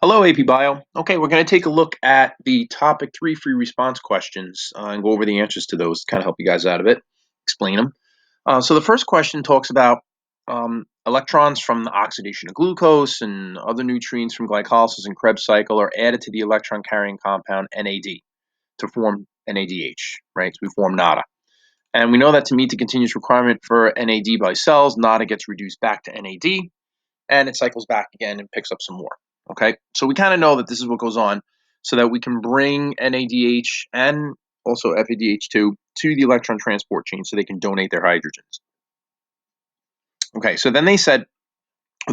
Hello, AP Bio. Okay, we're going to take a look at the topic 3 free response questions and go over the answers to those, kind of help you guys out of it, explain them. So the first question talks about electrons from the oxidation of glucose and other nutrients from glycolysis and Krebs cycle are added to the electron carrying compound NAD to form NADH, right? So we form NADA. And we know that to meet the continuous requirement for NAD by cells, NADA gets reduced back to NAD and it cycles back again and picks up some more. Okay, so we kind of know that this is what goes on so that we can bring NADH and also FADH2 to the electron transport chain so they can donate their hydrogens. Okay, so then they said,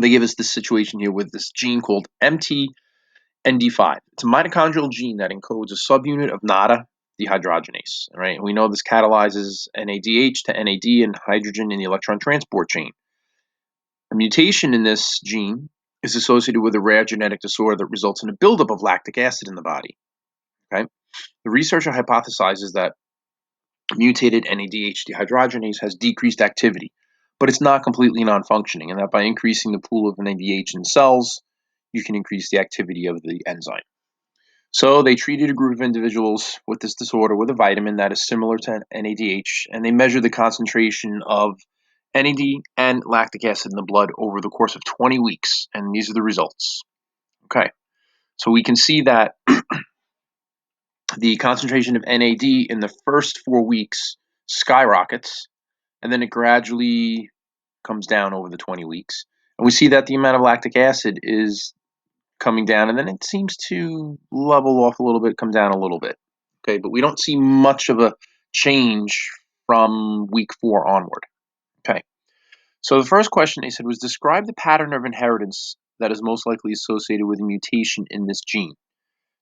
they give us this situation here with this gene called MTND5. It's a mitochondrial gene that encodes a subunit of NADA dehydrogenase. All right, and we know this catalyzes NADH to NAD and hydrogen in the electron transport chain. A mutation in this gene is associated with a rare genetic disorder that results in a buildup of lactic acid in the body. Okay? The researcher hypothesizes that mutated NADH dehydrogenase has decreased activity, but it's not completely non-functioning, and that by increasing the pool of NADH in cells, you can increase the activity of the enzyme. So they treated a group of individuals with this disorder with a vitamin that is similar to NADH, and they measured the concentration of NAD and lactic acid in the blood over the course of 20 weeks, and these are the results. Okay, so we can see that the concentration of NAD in the first 4 weeks skyrockets, and then it gradually comes down over the 20 weeks. And we see that the amount of lactic acid is coming down, and then it seems to level off a little bit, come down a little bit. Okay, but we don't see much of a change from week 4 onward. Okay, so the first question they said was describe the pattern of inheritance that is most likely associated with a mutation in this gene.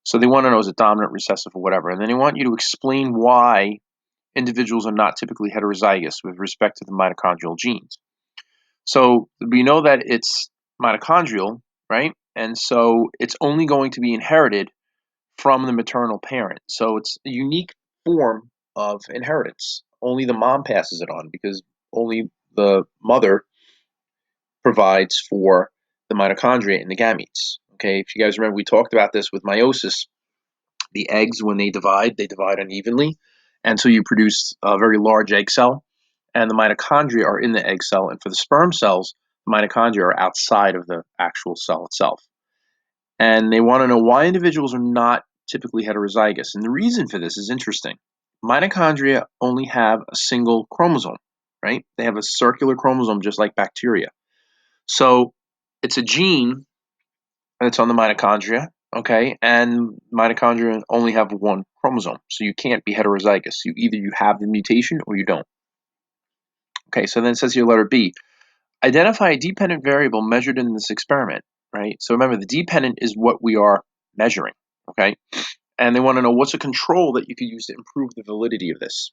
So they want to know, is it dominant, recessive, or whatever, and then they want you to explain why individuals are not typically heterozygous with respect to the mitochondrial genes. So we know that it's mitochondrial, right? And so it's only going to be inherited from the maternal parent. So it's a unique form of inheritance. Only the mom passes it on because only the mother provides for the mitochondria in the gametes. Okay, if you guys remember, we talked about this with meiosis. The eggs, when they divide unevenly, and so you produce a very large egg cell, and the mitochondria are in the egg cell. And for the sperm cells, the mitochondria are outside of the actual cell itself. And they want to know why individuals are not typically heterozygous. And the reason for this is interesting. Mitochondria only have a single chromosome, right? They have a circular chromosome just like bacteria. So it's a gene that's on the mitochondria, okay? And mitochondria only have one chromosome, so you can't be heterozygous. Either you have the mutation or you don't. Okay, so then it says here, letter B, identify a dependent variable measured in this experiment, right? So remember, the dependent is what we are measuring, okay? And they want to know what's a control that you could use to improve the validity of this.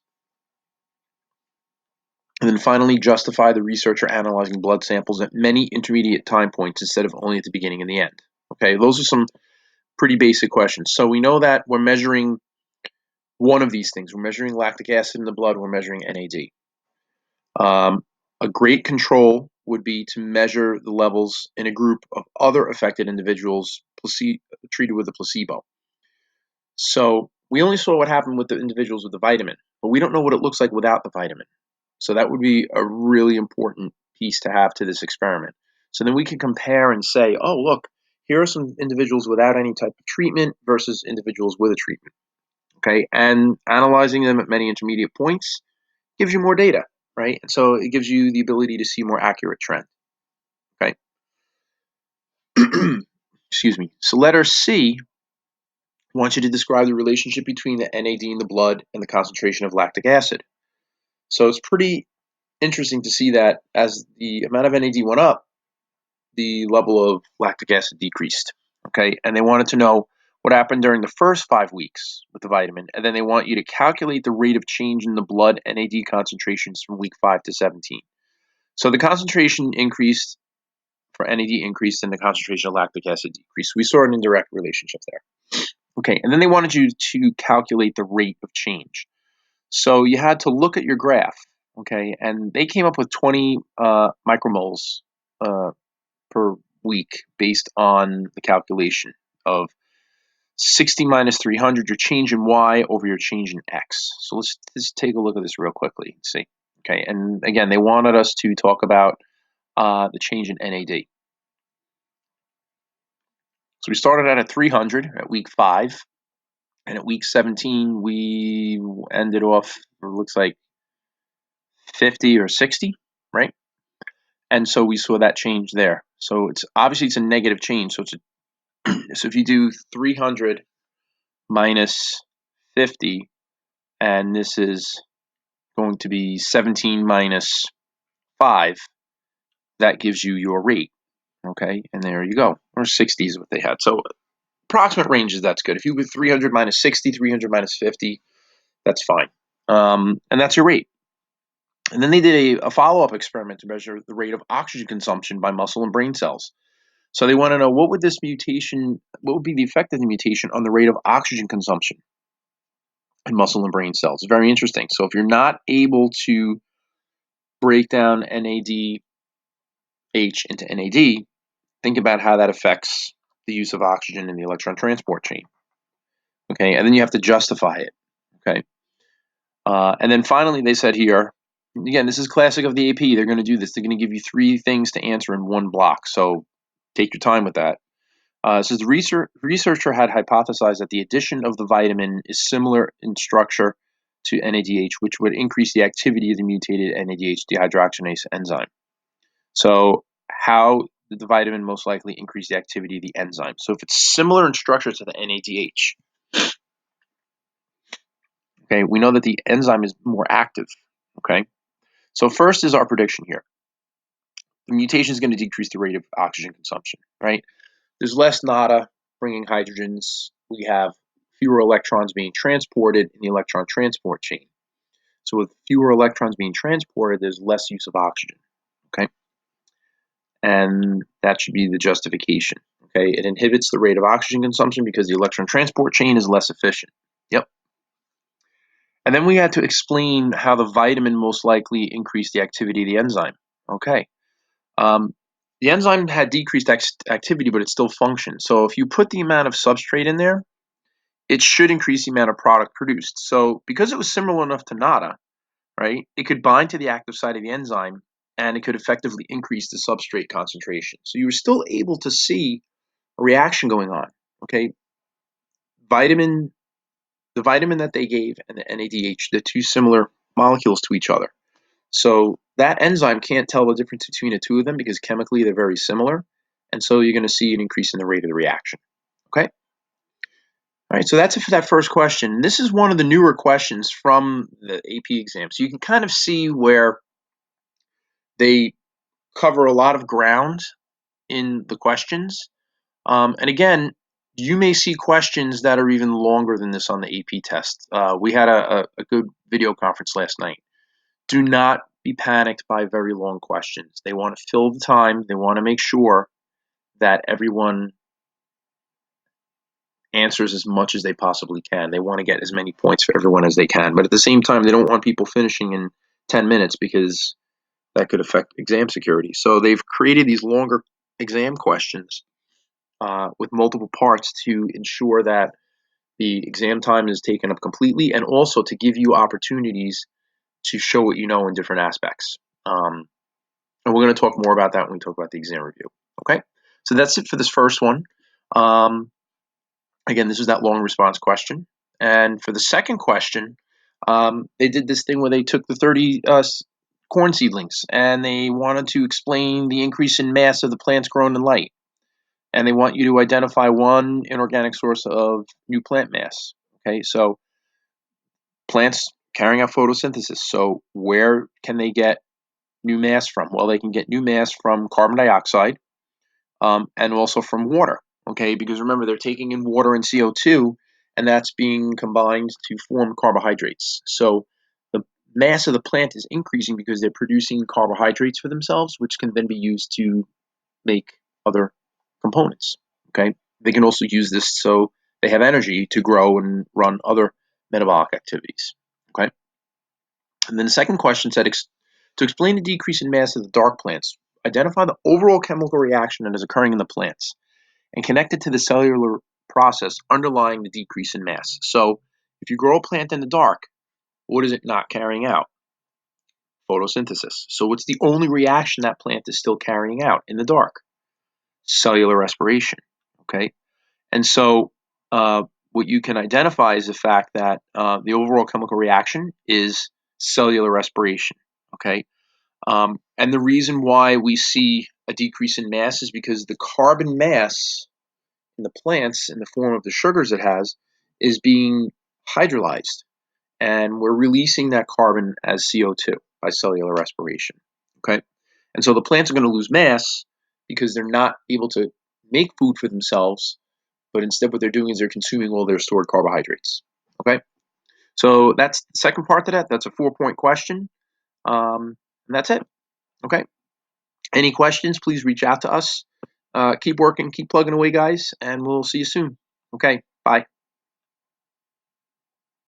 And then finally, justify the researcher analyzing blood samples at many intermediate time points instead of only at the beginning and the end. Okay, those are some pretty basic questions. So we know that we're measuring one of these things. We're measuring lactic acid in the blood. We're measuring NAD. A great control would be to measure the levels in a group of other affected individuals treated with a placebo. So we only saw what happened with the individuals with the vitamin, but we don't know what it looks like without the vitamin. So that would be a really important piece to have to this experiment. So then we can compare and say, oh, look, here are some individuals without any type of treatment versus individuals with a treatment. Okay, and analyzing them at many intermediate points gives you more data, right? And so it gives you the ability to see more accurate trend. Okay. Excuse me. So letter C wants you to describe the relationship between the NAD in the blood and the concentration of lactic acid. So it's pretty interesting to see that as the amount of NAD went up, the level of lactic acid decreased. Okay, and they wanted to know what happened during the first 5 weeks with the vitamin, and then they want you to calculate the rate of change in the blood NAD concentrations from week 5 to 17. So the concentration increased for NAD increased and the concentration of lactic acid decreased. We saw an indirect relationship there. Okay, and then they wanted you to calculate the rate of change. So you had to look at your graph, okay, and they came up with 20 micromoles per week based on the calculation of 60 minus 300, your change in y over your change in x. So let's just take a look at this real quickly and see. Okay, and again, they wanted us to talk about the change in NAD. So we started out at 300 at week 5, and at week 17 we ended off, it looks like 50 or 60, right? And so we saw that change there. So it's obviously it's a negative change. So so if you do 300 minus 50, and this is going to be 17 minus 5, that gives you your rate. Okay, and there you go. Or 60 is what they had. So approximate ranges, that's good. If you do 300 minus 60, 300 minus 50, that's fine. And that's your rate. And then they did a follow-up experiment to measure the rate of oxygen consumption by muscle and brain cells. So they want to know what would be the effect of the mutation on the rate of oxygen consumption in muscle and brain cells. Very interesting. So if you're not able to break down NADH into NAD, think about how that affects the use of oxygen in the electron transport chain. Okay, and then you have to justify it. Okay, and then finally they said here, again, this is classic of the AP. They're going to do this. They're going to give you 3 things to answer in one block. So take your time with that. It says the researcher had hypothesized that the addition of the vitamin is similar in structure to NADH, which would increase the activity of the mutated NADH dehydrogenase enzyme. So how did the vitamin most likely increase the activity of the enzyme? So if it's similar in structure to the NADH, okay, we know that the enzyme is more active. Okay, so first is our prediction here. The mutation is going to decrease the rate of oxygen consumption, right? There's less NADA bringing hydrogens. We have fewer electrons being transported in the electron transport chain. So with fewer electrons being transported, there's less use of oxygen, okay? And that should be the justification, okay? It inhibits the rate of oxygen consumption because the electron transport chain is less efficient. Yep. And then we had to explain how the vitamin most likely increased the activity of the enzyme. Okay. The enzyme had decreased activity, but it still functioned. So if you put the amount of substrate in there, it should increase the amount of product produced. So because it was similar enough to NADA, right, it could bind to the active site of the enzyme and it could effectively increase the substrate concentration. So you were still able to see a reaction going on. Okay, the vitamin that they gave and the NADH, they're 2 similar molecules to each other. So that enzyme can't tell the difference between the 2 of them because chemically they're very similar. And so you're going to see an increase in the rate of the reaction. Okay? All right, so that's it for that first question. This is one of the newer questions from the AP exam. So you can kind of see where they cover a lot of ground in the questions. And again, you may see questions that are even longer than this on the AP test. We had a good video conference last night. Do not be panicked by very long questions. They want to fill the time. They want to make sure that everyone answers as much as they possibly can. They want to get as many points for everyone as they can. But at the same time, they don't want people finishing in 10 minutes because that could affect exam security. So they've created these longer exam questions with multiple parts to ensure that the exam time is taken up completely and also to give you opportunities to show what you know in different aspects. And we're going to talk more about that when we talk about the exam review. Okay, so that's it for this first one. Again, this is that long response question. And for the second question, they did this thing where they took the 30 corn seedlings and they wanted to explain the increase in mass of the plants grown in light. And they want you to identify one inorganic source of new plant mass. Okay, so plants carrying out photosynthesis. So where can they get new mass from? Well, they can get new mass from carbon dioxide and also from water. Okay, because remember, they're taking in water and CO2, and that's being combined to form carbohydrates. So the mass of the plant is increasing because they're producing carbohydrates for themselves, which can then be used to make other components. Okay, they can also use this so they have energy to grow and run other metabolic activities. Okay, and then the second question said to explain the decrease in mass of the dark plants. identify the overall chemical reaction that is occurring in the plants and connect it to the cellular process underlying the decrease in mass. So if you grow a plant in the dark, what is it not carrying out? Photosynthesis. So what's the only reaction that plant is still carrying out in the dark? Cellular respiration. Okay, and so what you can identify is the fact that the overall chemical reaction is cellular respiration. Okay, and the reason why we see a decrease in mass is because the carbon mass in the plants, in the form of the sugars it has, is being hydrolyzed, and we're releasing that carbon as CO2 by cellular respiration. Okay, and so the plants are going to lose mass because they're not able to make food for themselves, but instead what they're doing is they're consuming all their stored carbohydrates. Okay, so that's the second part to that. That's a 4-point question, and that's it. Okay, any questions? Please reach out to us. Keep working, keep plugging away, guys, and we'll see you soon. Okay, bye.